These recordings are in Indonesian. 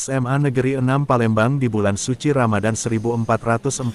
SMA Negeri 6 Palembang di bulan suci Ramadan 1444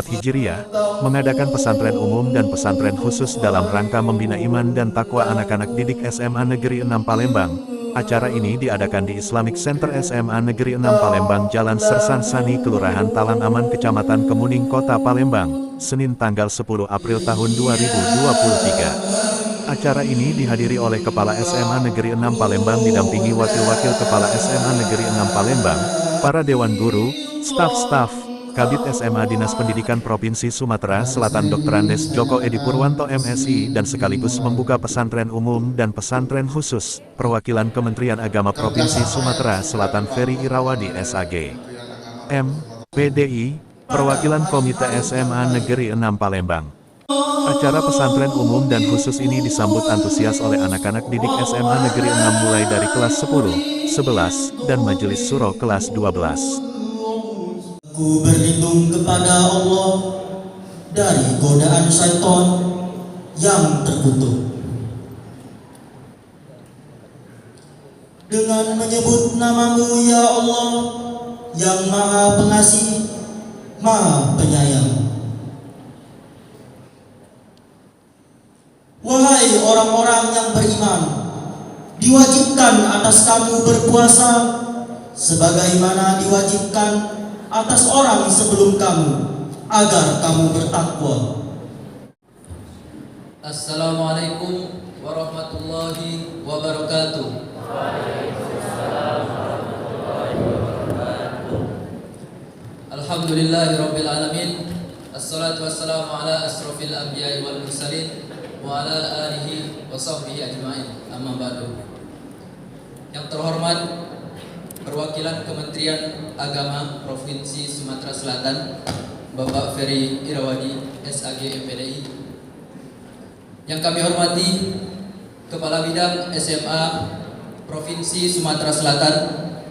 Hijriah, mengadakan pesantren umum dan pesantren khusus dalam rangka membina iman dan takwa anak-anak didik SMA Negeri 6 Palembang. Acara ini diadakan di Islamic Center SMA Negeri 6 Palembang, Jalan Sersan Sani, Kelurahan Talang Aman, Kecamatan Kemuning, Kota Palembang, Senin tanggal 10 April tahun 2023. Acara ini dihadiri oleh Kepala SMA Negeri 6 Palembang didampingi Wakil-Wakil Kepala SMA Negeri 6 Palembang, para Dewan Guru, staf-staf, Kabid SMA Dinas Pendidikan Provinsi Sumatera Selatan Dr. Andes Joko Edi Purwanto MSI dan sekaligus membuka pesantren umum dan pesantren khusus, perwakilan Kementerian Agama Provinsi Sumatera Selatan Ferry Irawadi SAG, PDI, perwakilan Komite SMA Negeri 6 Palembang. Acara pesantren umum dan khusus ini disambut antusias oleh anak-anak didik SMA Negeri 6 mulai dari kelas 10, 11, dan Majelis Suro kelas 12. Ku berlindung kepada Allah dari godaan syaitan yang terkutuk. Dengan menyebut nama-Mu ya Allah, yang Maha Pengasih, Maha Penyayang. Wahai orang-orang yang beriman, diwajibkan atas kamu berpuasa sebagaimana diwajibkan atas orang sebelum kamu, agar kamu bertakwa. Assalamualaikum warahmatullahi wabarakatuh. Alhamdulillahirabbil alamin. Assalatu wassalamu ala asrofil anbiya'i wal mursalin wa ala alihi wa sahbihi ajma'in. Amma ba'du. Yang terhormat perwakilan Kementerian Agama Provinsi Sumatera Selatan, Bapak Ferry Irawadi SAG MPDI. Yang kami hormati Kepala Bidang SMA Provinsi Sumatera Selatan,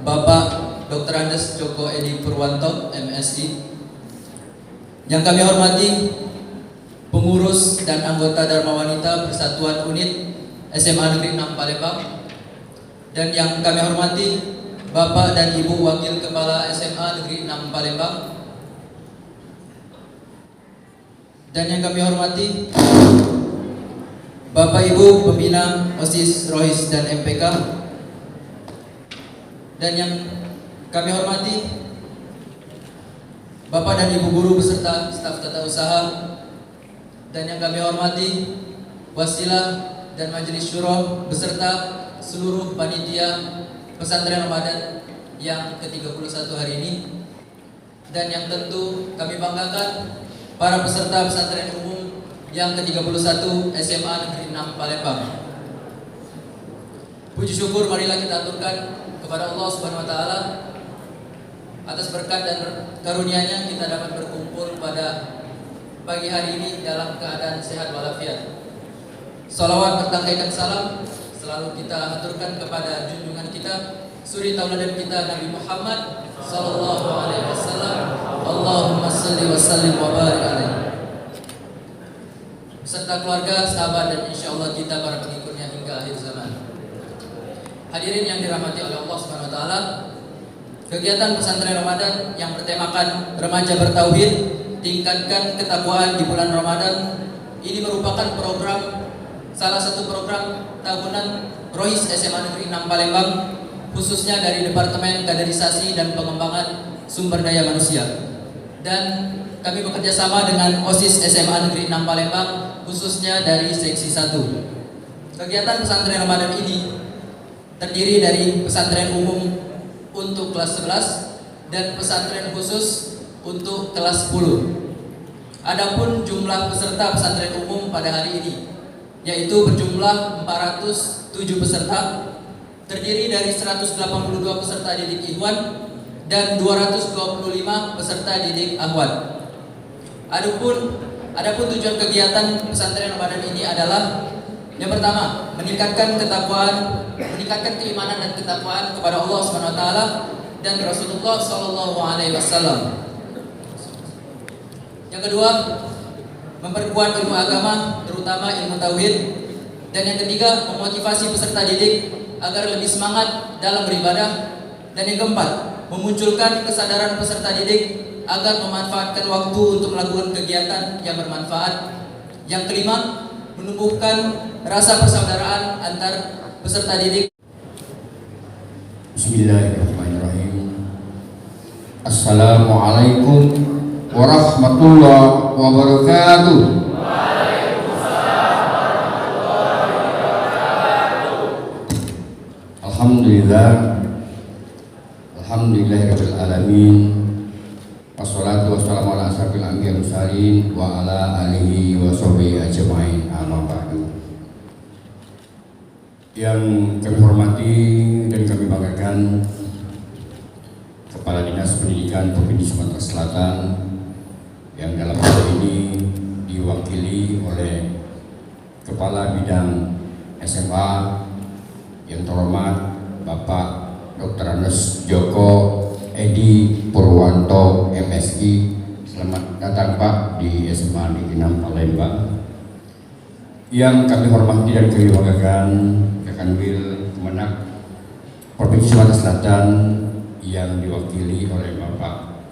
Bapak Dr. Andes Joko Edi Purwanto MSI. Yang kami hormati pengurus dan anggota Dharma Wanita Persatuan Unit SMA Negeri 6 Palembang. Dan yang kami hormati Bapak dan Ibu Wakil Kepala SMA Negeri 6 Palembang. Dan yang kami hormati Bapak Ibu Pembina OSIS, ROHIS, dan MPK. Dan yang kami hormati Bapak dan Ibu Guru beserta staf tata usaha. Dan yang kami hormati Wasilah dan Majelis Syuro beserta seluruh panitia pesantren Ramadan yang ke-31 hari ini. Dan yang tentu kami banggakan para peserta pesantren umum yang ke-31 SMA Negeri 6 Palembang. Puji syukur marilah kita aturkan kepada Allah Subhanahu wa taala atas berkat dan karunia-Nya kita dapat berkumpul pada pagi hari ini dalam keadaan sehat walafiat. Salawat bertangkaikan salam selalu kita aturkan kepada junjungan kita, suri tauladan kita, Nabi Muhammad sallallahu alaihi wasallam. Allahumma shalli wa sallim wa barik alaihi. Beserta keluarga, sahabat, dan insyaallah kita para pengikutnya hingga akhir zaman. Hadirin yang dirahmati oleh Allah Subhanahu wa taala, kegiatan pesantren Ramadan yang bertemakan remaja bertauhid, tingkatkan ketakwaan di bulan Ramadan ini merupakan salah satu program tahunan ROHIS SMA Negeri 6 Palembang, khususnya dari Departemen Kaderisasi dan Pengembangan Sumber Daya Manusia. Dan kami bekerja sama dengan OSIS SMA Negeri 6 Palembang, khususnya dari Seksi 1. Kegiatan pesantren Ramadan ini terdiri dari pesantren umum untuk kelas 11 dan pesantren khusus untuk kelas 10. Adapun jumlah peserta pesantren umum pada hari ini yaitu berjumlah 407 peserta, terdiri dari 182 peserta didik Ikhwan dan 225 peserta didik Akhwat. Adapun tujuan kegiatan pesantren Ramadan ini adalah yang pertama, meningkatkan ketakwaan, meningkatkan keimanan dan ketakwaan kepada Allah Subhanahu wa taala dan Rasulullah sallallahu alaihi wasallam. Yang kedua, memperkuat ilmu agama, terutama ilmu tauhid. Dan yang ketiga, memotivasi peserta didik agar lebih semangat dalam beribadah. Dan yang keempat, memunculkan kesadaran peserta didik agar memanfaatkan waktu untuk melakukan kegiatan yang bermanfaat. Yang kelima, menumbuhkan rasa persaudaraan antar peserta didik. Bismillahirrahmanirrahim. Assalamualaikum warahmatullahi wabarakatuh. Alhamdulillahirabbil alamin. Wassalatu wassalamu ala asyrofil anbiya'i wal mursalin wa ala alihi wa sahbihi ajmain. Amma ba'du. Yang kami hormati dan kami banggakan Kepala Dinas Pendidikan Provinsi Sumatera Selatan yang dalam hal ini diwakili oleh Kepala Bidang SMA yang terhormat Bapak Dr. Andes Joko Edi Purwanto MSI. Selamat datang Pak di SMA Negeri 6 Palembang. Yang kami hormati dan kami banggakan Kanwil Kemenak Provinsi Sumatera Selatan yang diwakili oleh Bapak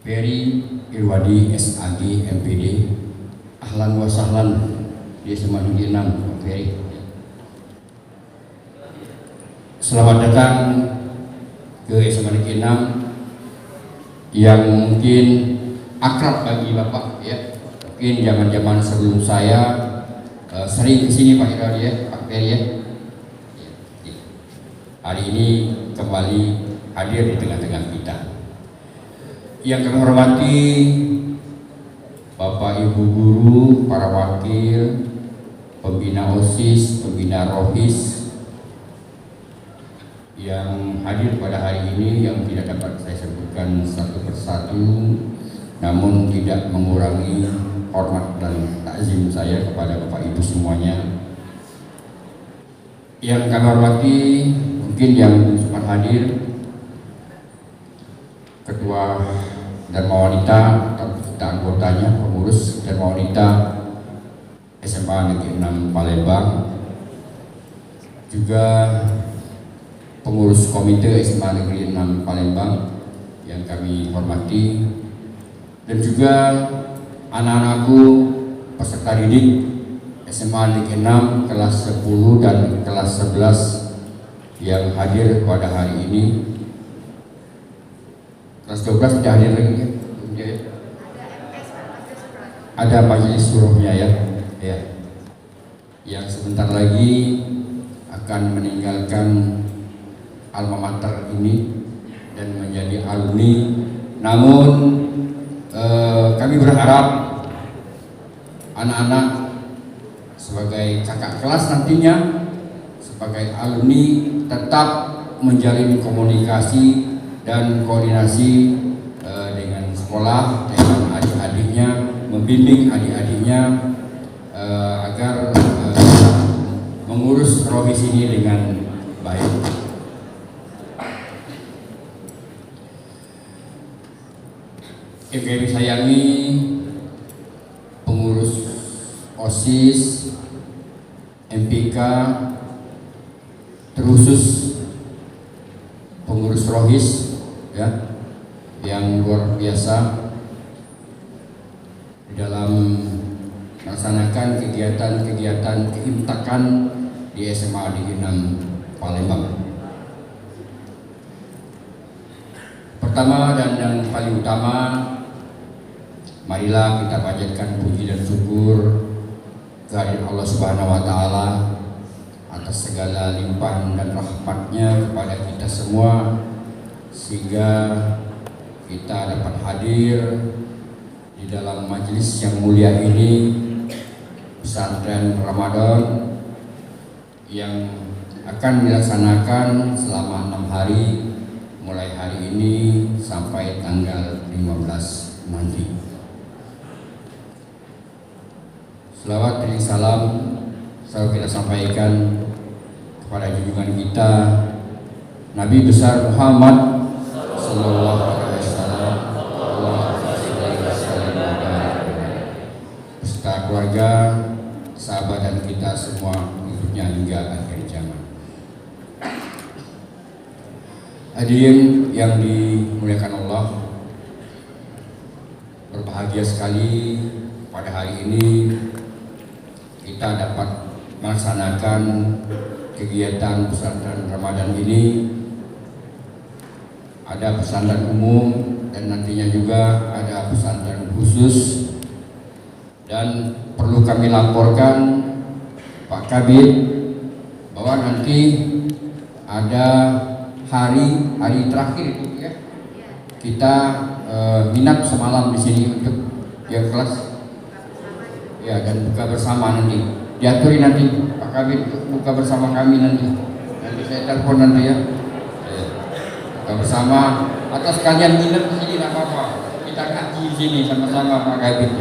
Ferry Irwadi SAG MPD. Ahlan wa sahlan di SMA Negeri 6 Pak Ferry. Selamat datang ke SMA Negeri 6 yang mungkin akrab bagi Bapak ya. Mungkin zaman-zaman sebelum saya sering kesini Pak Irwadi ya, Pak Ferry ya. Hari ini kembali hadir di tengah-tengah kita. Yang kami hormati Bapak Ibu guru, para wakil, pembina OSIS, pembina ROHIS yang hadir pada hari ini, yang tidak dapat saya sebutkan satu persatu, namun tidak mengurangi hormat dan takzim saya kepada Bapak Ibu semuanya. Yang kami hormati mungkin yang sempat hadir Ketua Dharma Wanita atau kita anggotanya, pengurus Dharma Wanita SMA Negeri 6 Palembang, juga pengurus komite SMA Negeri 6 Palembang yang kami hormati, dan juga anak-anakku peserta didik SMA Negeri 6 kelas 10 dan kelas 11 yang hadir pada hari ini. Kelas 12 tidak hadir lagi ya? Ada majelis suruhnya ya. Yang sebentar lagi akan meninggalkan alma mater ini dan menjadi alumni. Namun kami berharap anak-anak sebagai kakak kelas nantinya, sebagai alumni, tetap menjalin komunikasi dan koordinasi dengan sekolah, dengan adik-adiknya, membimbing adik-adiknya agar mengurus ROHIS ini dengan baik. Yang kami sayangi pengurus OSIS, MPK, terkhusus pengurus ROHIS ya, yang luar biasa di dalam melaksanakan kegiatan-kegiatan keimtakan di SMA Negeri 6 Palembang. Pertama dan yang paling utama, marilah kita panjatkan puji dan syukur kehadirat Allah Subhanahu wa taala atas segala limpahan dan rahmatnya kepada kita semua, sehingga kita dapat hadir di dalam majelis yang mulia ini, pesantren Ramadan yang akan dilaksanakan selama 6 hari, mulai hari ini sampai tanggal 15 nanti. Selawat dan salam selalu kita sampaikan kepada junjungan kita Nabi besar Muhammad sallallahu alaihi wasallam, beserta keluarga, sahabat dan kita semua hidupnya hingga akhir zaman. Hadirin yang dimuliakan Allah, berbahagia sekali pada hari ini kita dapat melaksanakan kegiatan pesantren Ramadan ini. Ada pesantren umum dan nantinya juga ada pesantren khusus. Dan perlu kami laporkan Pak Kabid bahwa nanti ada hari terakhir itu ya, kita minat semalam di sini untuk yang kelas ya, dan buka bersama nanti diaturin nanti Pak Kabid buka bersama kami nanti saya telepon nanti ya, buka bersama atau sekalian minat di sini tidak apa-apa, kita ngaji di sini sama-sama Pak Kabid.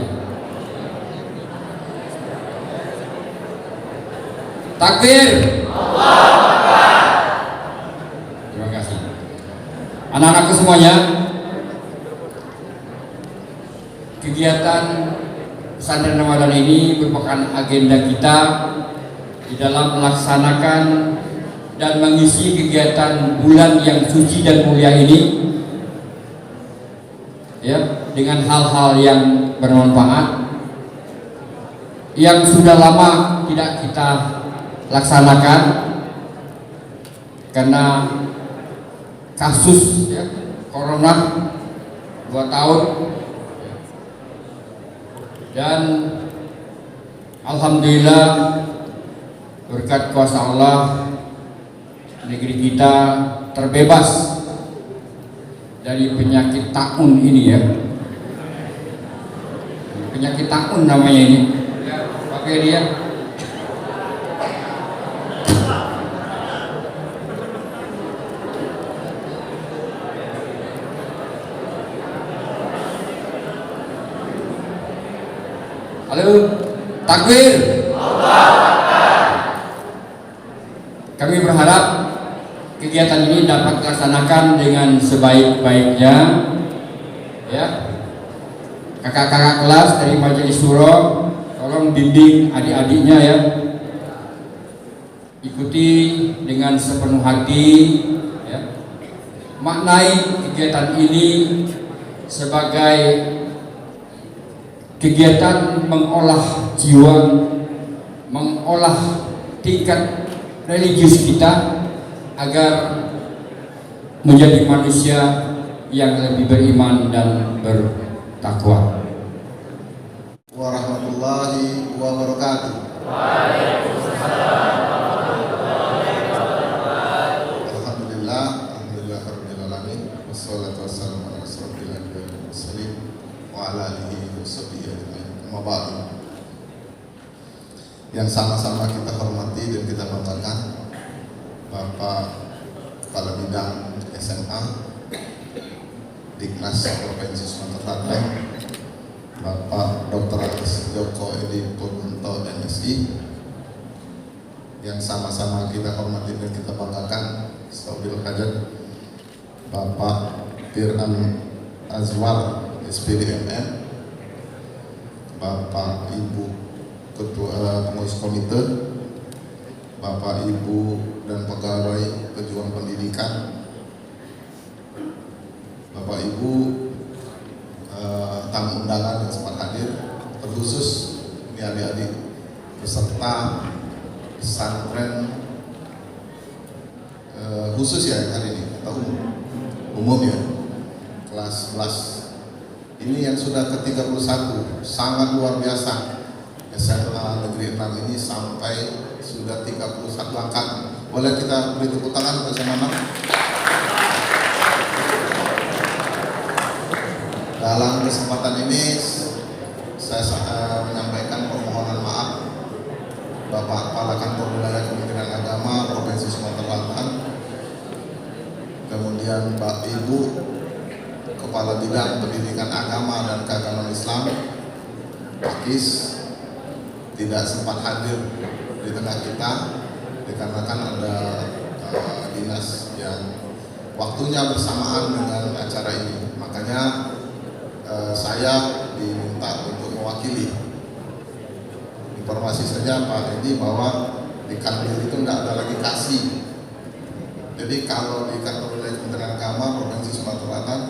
Takbir. Terima kasih. Anak-anakku semuanya, kegiatan pesantren Ramadan ini merupakan agenda kita di dalam melaksanakan dan mengisi kegiatan bulan yang suci dan mulia ini ya, dengan hal-hal yang bermanfaat yang sudah lama tidak kita laksanakan karena kasus ya, corona 2 tahun, dan alhamdulillah berkat kuasa Allah negeri kita terbebas dari penyakit taun ini ya, penyakit taun namanya ini pakai dia. Halo, takbir. Kami berharap kegiatan ini dapat dilaksanakan dengan sebaik-baiknya ya. Kakak-kakak kelas dari Majelis Syuro, tolong bimbing adik-adiknya ya. Ikuti dengan sepenuh hati ya. Maknai kegiatan ini sebagai kegiatan mengolah jiwa, mengolah tingkat religius kita agar menjadi manusia yang lebih beriman dan bertakwa. Warahmatullahi wabarakatuh. Alhamdulillah, alhamdulillahirabbil alamin. Wassalatu wassalamu ala asyrofil anbiya'i wal mursalin wa ala alihi washabbihi ajmain. Amma ba'du. Yang sama-sama kita hormati dan kita banggakan Bapak Kepala Bidang SMA Diknas Provinsi Sumatera Selatan, Bapak Dr. Agus Joko Edi Purwanto MSI, yang sama-sama kita hormati dan kita banggakan Stabil Hajat Bapak Firman Azwar SPDMM, Bapak Ibu Ketua Pengurus Komite, Bapak Ibu dan pegawai pejuang pendidikan, Bapak Ibu tamu undangan yang sempat hadir, terkhusus ini adik-adik peserta pesantren khusus ya hari ini atau umum ya, kelas 11 ini yang sudah ke-31, sangat luar biasa. SMA Negeri 6 ini sampai sudah 31 angkatan. Boleh kita beri tepuk tangan bersama-sama? Dalam kesempatan ini saya menyampaikan permohonan maaf Bapak Kepala Kantor Wilayah Kementerian Agama Provinsi Sumatera Selatan, kemudian Mbak Ibu Kepala Bidang Pendidikan Agama dan Keagamaan Islam Pakis tidak sempat hadir di tengah kita dikarenakan ada dinas yang waktunya bersamaan dengan acara ini. Makanya saya diminta untuk mewakili. Informasi saja Pak Edi bahwa di kantor itu tidak ada lagi kasih, Jadi kalau di kantor wilayah Kementerian Agama Provinsi Sumatera Selatan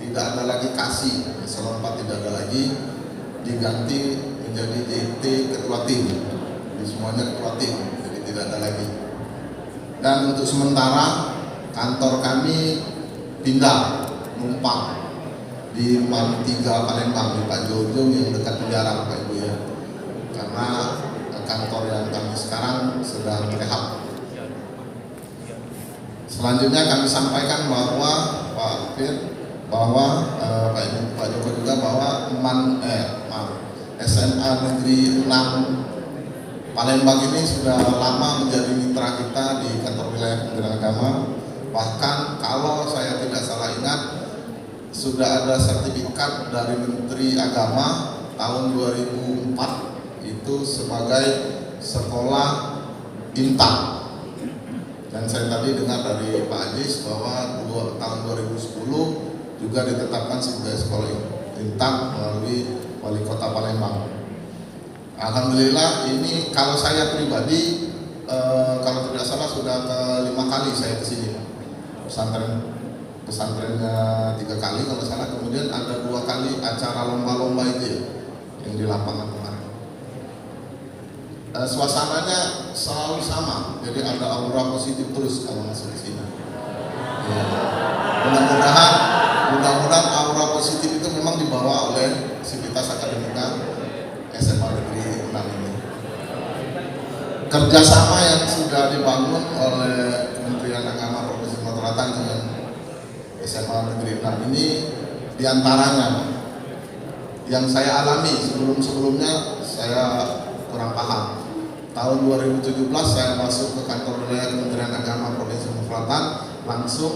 tidak ada lagi kasih, eselon 4 tidak ada lagi, diganti menjadi DT ketua tim. Jadi semuanya ketua tim, jadi tidak ada lagi. Dan untuk sementara kantor kami pindah numpang di Mal 3 Palembang di Pak Jojo yang dekat penjara Bapak Ibu ya. Karena kantor yang kami sekarang sedang rehab. Selanjutnya kami sampaikan bahwa Pak Fir, bahwa Pak Joko juga bahwa SMA Negeri 6 Palembang ini sudah lama menjadi mitra kita di kantor wilayah Kementerian Agama. Bahkan kalau saya tidak salah ingat sudah ada sertifikat dari Menteri Agama tahun 2004 itu sebagai sekolah bintang. Dan saya tadi dengar dari Pak Ajis bahwa tahun 2010 juga ditetapkan sebagai sekolah bintang melalui Wali Kota Palembang. Alhamdulillah ini kalau saya pribadi kalau tidak salah sudah ke 5 kali saya ke sini. Pesantrennya 3 kali kalau salah, kemudian ada 2 kali acara lomba-lomba itu ya yang di lapangan kemarin. Suasananya selalu sama, jadi ada aura positif terus kalau masuk ke sini. Ya. Mudah-mudahan aura positif itu memang dibawa oleh Sivitas Akademika SMA Negeri 6 ini. Kerjasama yang sudah dibangun oleh Kementerian Agama Provinsi Sumatera Selatan dengan SMA Negeri 6 ini diantaranya yang saya alami sebelumnya saya kurang paham. Tahun 2017 saya masuk ke kantor wilayah Kementerian Agama Provinsi Sumatera Selatan, langsung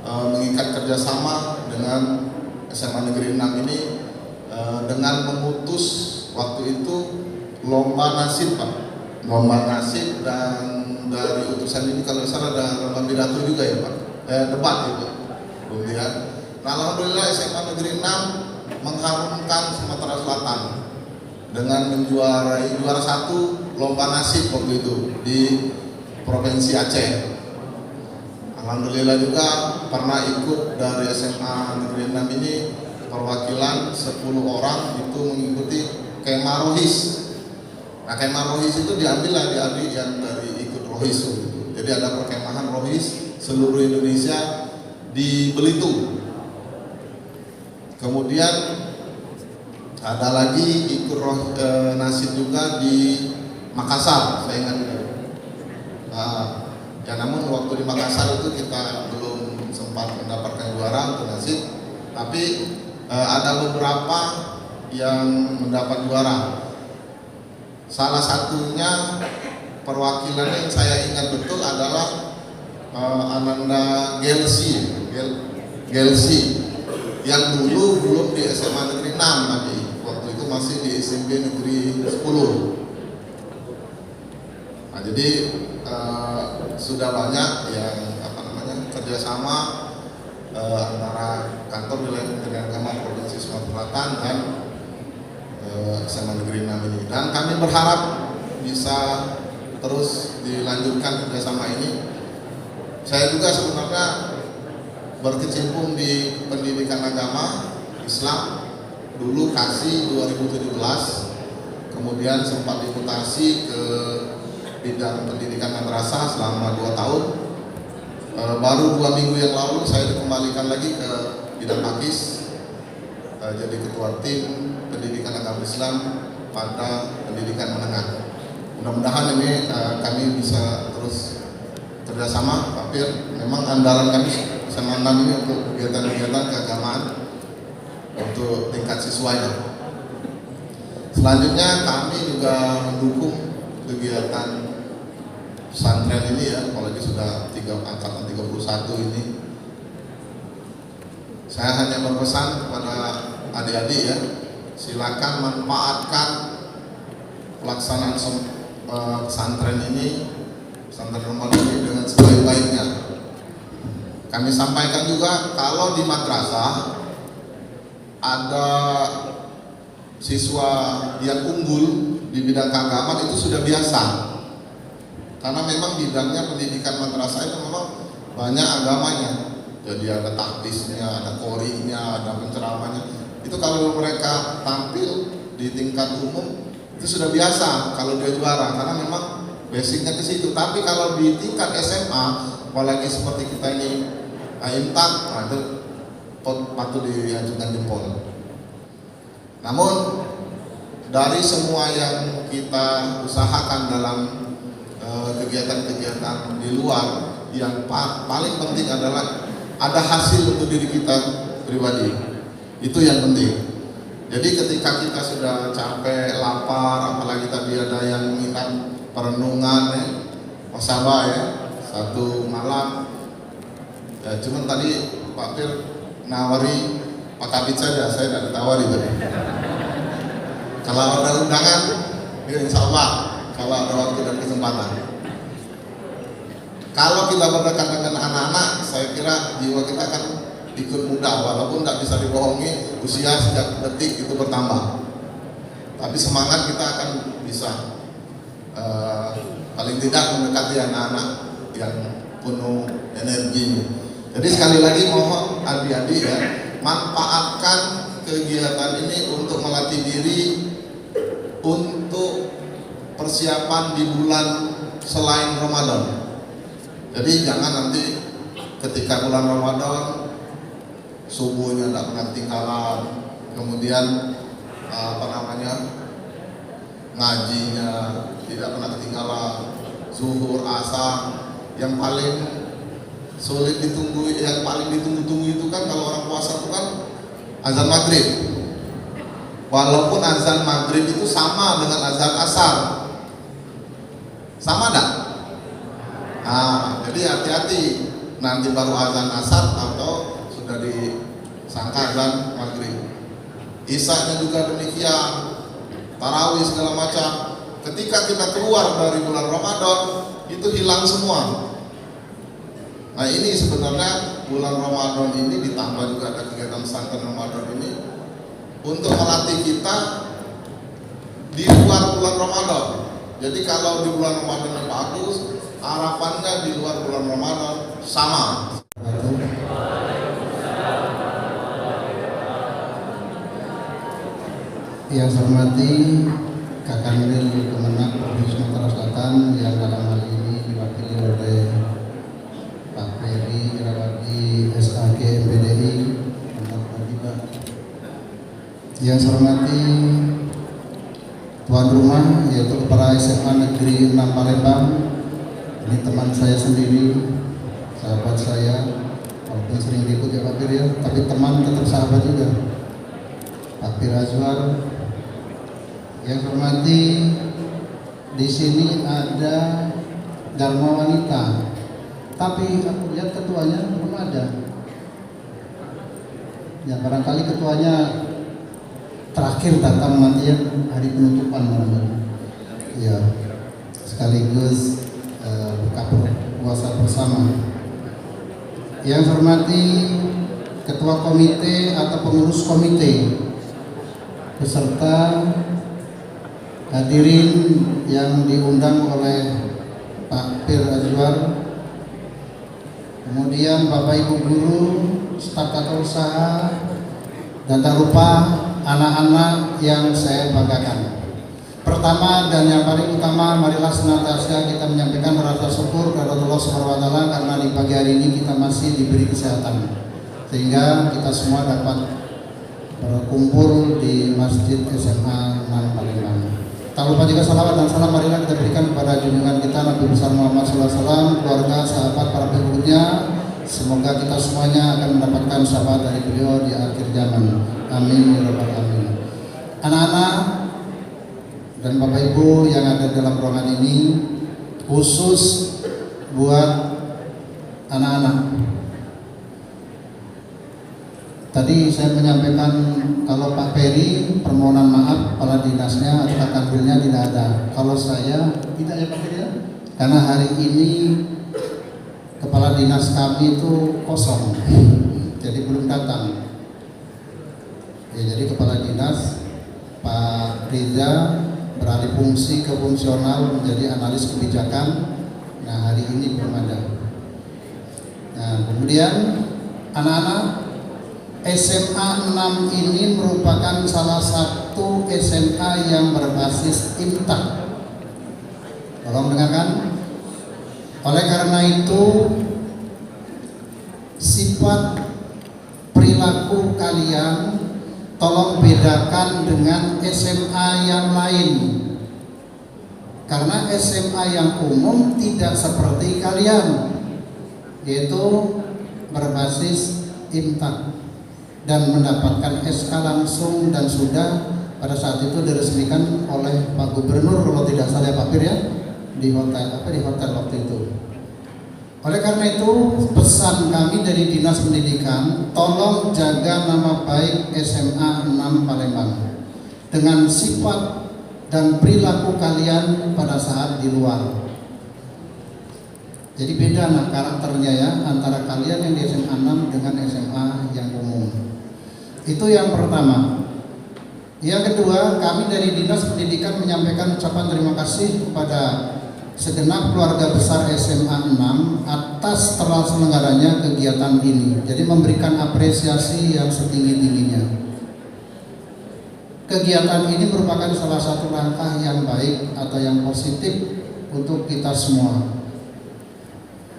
mengikat kerjasama dengan SMA Negeri 6 ini dengan memutus waktu itu lomba nasib Pak, lomba nasib, dan dari utusan ini kalau salah ada lomba pidato juga ya Pak, debat itu kemudian. Nah, alhamdulillah SMA Negeri 6 mengharumkan Sumatera Selatan dengan menjuarai juara 1 lomba nasib waktu itu di Provinsi Aceh. Alhamdulillah juga pernah ikut dari SMA Negeri 6 ini perwakilan 10 orang itu mengikuti Kemah Rohis. Nah, Kemah Rohis itu diambil adik-adik yang dari ikut Rohis gitu. Jadi ada perkemahan Rohis seluruh Indonesia di Belitung. Kemudian ada lagi ikut nasib juga di Makassar, saya ingat itu. Ya namun waktu di Makassar itu kita belum sempat mendapatkan juara untuk nasib, tapi ada beberapa yang mendapat juara. Salah satunya perwakilannya yang saya ingat betul adalah Ananda Gelsi yang dulu belum di SMA Negeri 6 tadi, waktu itu masih di SMP Negeri 10. Nah, jadi sudah banyak yang kerjasama antara kantor wilayah Kementerian Agama Provinsi Sumatera Selatan dan SMA Negeri 6 ini, dan kami berharap bisa terus dilanjutkan kerjasama ini. Saya juga sebenarnya berkecimpung di pendidikan agama Islam dulu kasih 2017, kemudian sempat dimutasi ke bidang pendidikan madrasah selama 2 tahun. Baru 2 minggu yang lalu saya dikembalikan lagi ke bidang pakis, jadi ketua tim pendidikan agama Islam pada pendidikan menengah. Mudah-mudahan ini kami bisa terus kerjasama Pak Fir. Memang andalan kami SMA 6 ini untuk kegiatan-kegiatan keagamaan untuk tingkat siswanya. Selanjutnya kami juga mendukung kegiatan pesantren ini ya, apalagi sudah angkatan 31 ini. Saya hanya berpesan kepada adik-adik ya, silakan manfaatkan pelaksanaan pesantren ini, pesantren Ramadan ini dengan sebaik-baiknya. Kami sampaikan juga kalau di madrasah ada siswa yang unggul di bidang keagamaan itu sudah biasa, karena memang bidangnya pendidikan madrasah itu memang banyak agamanya. Jadi ada takdisnya, ada qori'nya, ada penceramahnya. Itu kalau mereka tampil di tingkat umum itu sudah biasa kalau dia juara, karena memang basicnya ke situ. Tapi kalau di tingkat SMA, apalagi seperti kita ini Imtak, nah itu patut diajukan jempol. Namun dari semua yang kita usahakan dalam kegiatan-kegiatan di luar, yang paling penting adalah ada hasil untuk diri kita pribadi. Itu yang penting. Jadi ketika kita sudah capek, lapar, apalagi tadi ada yang menginap perenungan muhasabah ya, 1 malam ya, cuman tadi Pak Pir nawari Pak Kabit saja, saya tidak ditawari tadi. Kalau ada undangan, ya insya Allah kalau ada waktu dan kesempatan. Kalau kita berdekat dengan anak-anak, saya kira jiwa kita akan ikut muda, walaupun tidak bisa dibohongi, usia setiap detik itu bertambah. Tapi semangat kita akan bisa paling tidak mendekati anak-anak yang penuh energi. Jadi sekali lagi mohon adik-adik ya, manfaatkan kegiatan ini untuk melatih diri untuk persiapan di bulan selain Ramadan. Jadi jangan nanti ketika bulan Ramadan subuhnya tidak pernah ketinggalan, kemudian ngajinya tidak pernah ketinggalan, zuhur, asar, yang paling sulit ditunggu, yang paling ditunggu-tunggu itu kan kalau orang puasa itu kan azan maghrib. Walaupun azan maghrib itu sama dengan azan asar, sama enggak? Nah, jadi hati-hati nanti baru azan asar atau sudah disangka azan maghrib. Isya-nya juga demikian, tarawih segala macam. Ketika kita keluar dari bulan Ramadan itu hilang semua. Nah ini sebenarnya bulan Ramadan ini ditambah juga ada kegiatan pesantren Ramadan ini untuk melatih kita di luar bulan Ramadan. Jadi kalau di bulan Ramadan bagus, harapannya di luar bulan Ramadan sama. Yang saya hormati Kakanwil Kemenak Provinsi Sumatera Selatan yang dalam hal ini diwakili oleh Pak Ferry Irawadi SAG MPDI. Yang saya hormati tuan rumah yaitu Kepala SMA Negeri 6 Palembang. Ini teman saya sendiri, sahabat saya, walaupun sering ribut ya Pak Pir ya, tapi teman tetap sahabat juga. Pak Pir Azwar. Yang hormati di sini ada Dharma Wanita, tapi aku lihat ketuanya belum ada. Ya barangkali ketuanya terakhir datang nanti ya hari penutupan barangkali. Ya sekaligus buka puasa bersama. Yang hormati ketua komite atau pengurus komite beserta hadirin yang diundang oleh Pak Pir Azwar, kemudian Bapak Ibu guru, staf tata usaha, dan tak lupa anak-anak yang saya banggakan. Pertama dan yang paling utama, marilah senantiasa kita menyampaikan rasa syukur kepada Allah Subhanahu wa Ta'ala karena di pagi hari ini kita masih diberi kesehatan, sehingga kita semua dapat berkumpul di Masjid SMA 6 Palembang. Tak lupa juga salawat dan salam marilah kita berikan kepada junjungan kita Nabi besar Muhammad SAW, keluarga, sahabat, para pengikutnya. Semoga kita semuanya akan mendapatkan syafaat dari beliau di akhir zaman. Amin ya rabbal alamin. Anak-anak dan Bapak Ibu yang ada dalam ruangan ini, khusus buat anak-anak. Tadi saya menyampaikan kalau Pak Ferry permohonan maaf kepala dinasnya atau kanwilnya tidak ada. Kalau saya tidak ya Pak Ferry ya? Karena hari ini kepala dinas kami itu kosong, jadi belum datang. Ya, jadi kepala dinas Pak Riza beralih fungsi ke fungsional menjadi analis kebijakan. Nah hari ini belum ada. Nah, kemudian anak-anak, SMA 6 ini merupakan salah satu SMA yang berbasis imtak. Tolong dengarkan. Oleh karena itu, sifat perilaku kalian tolong bedakan dengan SMA yang lain. Karena SMA yang umum tidak seperti kalian, yaitu berbasis imtak dan mendapatkan SK langsung, dan sudah pada saat itu diresmikan oleh Pak Gubernur kalau tidak salah Pak Pir ya, di hotel waktu itu. Oleh karena itu, pesan kami dari Dinas Pendidikan, tolong jaga nama baik SMA 6 Palembang dengan sifat dan perilaku kalian pada saat di luar. Jadi beda karakternya ya antara kalian yang di SMA 6 dengan SMA yang umum. Itu yang pertama. Yang kedua, kami dari Dinas Pendidikan menyampaikan ucapan terima kasih kepada segenap keluarga besar SMA 6 atas terselenggaranya kegiatan ini. Jadi memberikan apresiasi yang setinggi-tingginya. Kegiatan ini merupakan salah satu langkah yang baik atau yang positif untuk kita semua.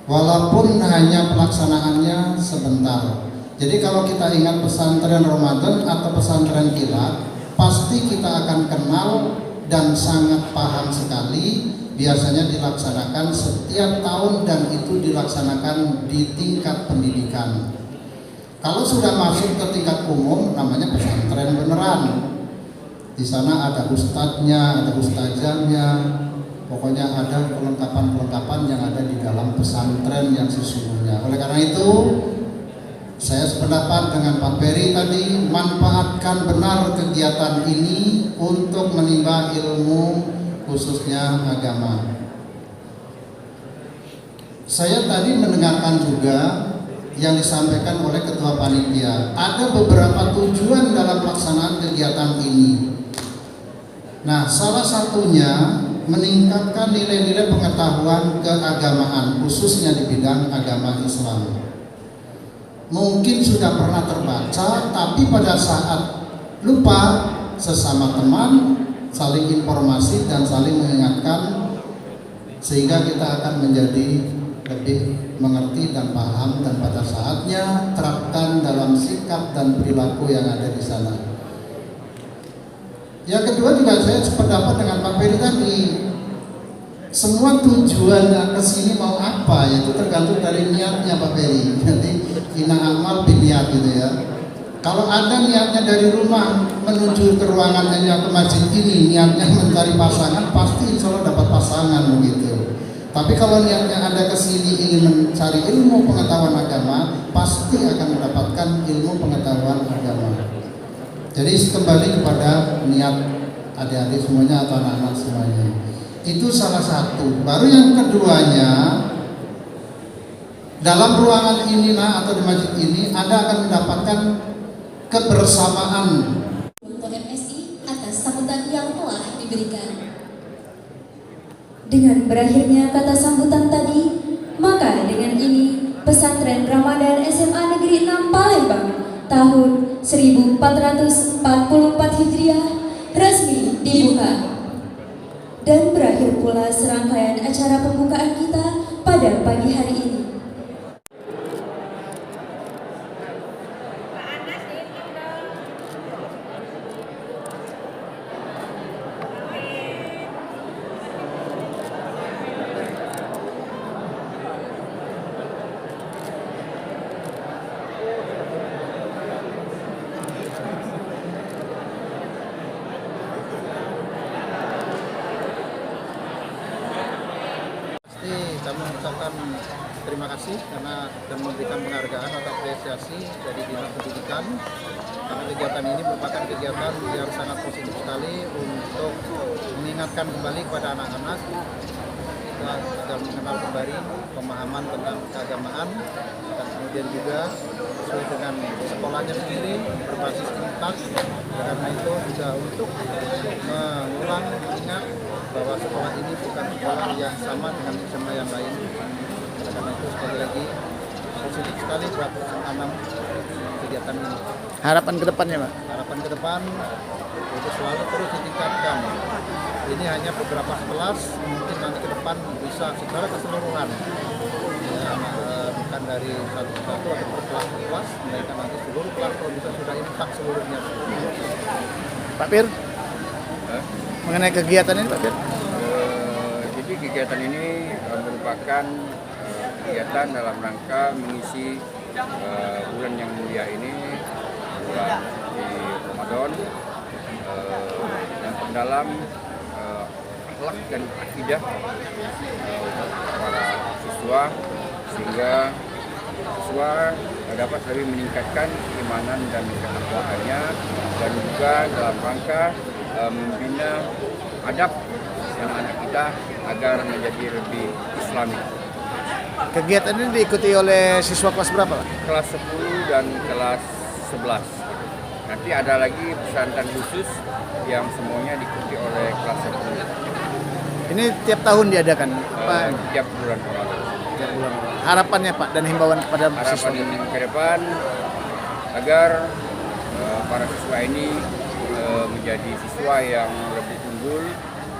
Walaupun hanya pelaksanaannya sebentar. Jadi kalau kita ingat pesantren Ramadan atau pesantren kilat, pasti kita akan kenal dan sangat paham sekali. Biasanya dilaksanakan setiap tahun dan itu dilaksanakan di tingkat pendidikan. Kalau sudah masuk ke tingkat umum, namanya pesantren beneran. Di sana ada ustadznya, ada ustazahnya, pokoknya ada kelengkapan-kelengkapan yang ada di dalam pesantren yang sesungguhnya. Oleh karena itu, saya sependapat dengan Pak Peri tadi, manfaatkan benar kegiatan ini untuk menimba ilmu khususnya agama. Saya tadi mendengarkan juga yang disampaikan oleh Ketua Panitia. Ada beberapa tujuan dalam pelaksanaan kegiatan ini. Nah, salah satunya meningkatkan nilai-nilai pengetahuan keagamaan, khususnya di bidang agama Islam. Mungkin sudah pernah terbaca, tapi pada saat lupa, sesama teman saling informasi dan saling mengingatkan, sehingga kita akan menjadi lebih mengerti dan paham, dan pada saatnya terapkan dalam sikap dan perilaku yang ada di sana. Yang kedua juga saya sependapat dengan Pak Peri tadi, semua tujuan ke sini mau apa, yaitu tergantung dari niatnya Pak Peri. Jadi ina amal biniat gitu ya. Kalau ada niatnya dari rumah menuju ke ruangan yang ke masjid ini, niatnya mencari pasangan, pasti insya Allah dapat pasangan begitu. Tapi kalau niatnya Anda ke sini ingin mencari ilmu pengetahuan agama, pasti akan mendapatkan ilmu pengetahuan agama. Jadi kembali kepada niat adik-adik semuanya atau anak-anak semuanya. Itu salah satu. Baru yang keduanya, dalam ruangan ini atau di masjid ini Anda akan mendapatkan kebersamaan. Untuk MSI atas sambutan yang telah diberikan. Dengan berakhirnya kata sambutan tadi, maka dengan ini pesantren Ramadan SMA Negeri 6 Palembang tahun 1444 Hijriah resmi dibuka. Dan berakhir pula serangkaian acara pembukaan kita pada pagi hari ini. Kami mengucapkan terima kasih karena dan memberikan penghargaan atau apresiasi dari Dinas Pendidikan, karena kegiatan ini merupakan kegiatan yang sangat positif sekali untuk mengingatkan kembali kepada anak-anak kita agar mengenal kembali pemahaman tentang keagamaan, dan kemudian juga sesuai dengan sekolahnya sendiri berbasis imtak. Karena itu juga untuk mengulang ingat bahwa sekolah ini bukan sekolah yang sama dengan SMA yang lain. Karena itu sekali lagi positif sekali buat anak kegiatan ini. Harapan ke depannya, Pak? Harapan ke depan itu selalu terus ditingkatkan. Ini hanya beberapa kelas, mungkin nanti ke depan bisa secara keseluruhan. Ya, bukan dari satu-satu atau per kelas, mereka nanti seluruh kelas kalau bisa sudah impak seluruhnya. Pak Pir? Mengenai kegiatan ini, Pak Pir? Jadi kegiatan ini merupakan kegiatan dalam rangka mengisi bulan yang mulia ini, bulan di Ramadan, yang terdalam akhlak dan akidah para siswa, sehingga siswa dapat lebih meningkatkan keimanan dan ketakwaannya, dan juga dalam rangka membina adab anak kita agar menjadi lebih islami. Kegiatan ini diikuti oleh siswa kelas berapa, Pak? Kelas 10 dan kelas 11. Nanti ada lagi pesantren khusus yang semuanya diikuti oleh kelas 10. Ini tiap tahun diadakan, Pak? Tiap bulan Ramadan. Tiap bulan. Harapannya, Pak, dan himbauan kepada siswa. Harapan ke depan agar para siswa ini menjadi siswa yang lebih unggul,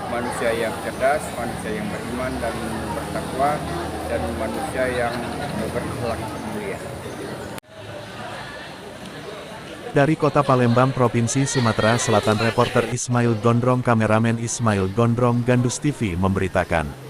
manusia yang cerdas, manusia yang beriman dan bertakwa, dan manusia yang berakhlak mulia. Dari Kota Palembang, Provinsi Sumatera Selatan, reporter Ismail Gondrong, kameramen Ismail Gondrong, Gandus TV memberitakan.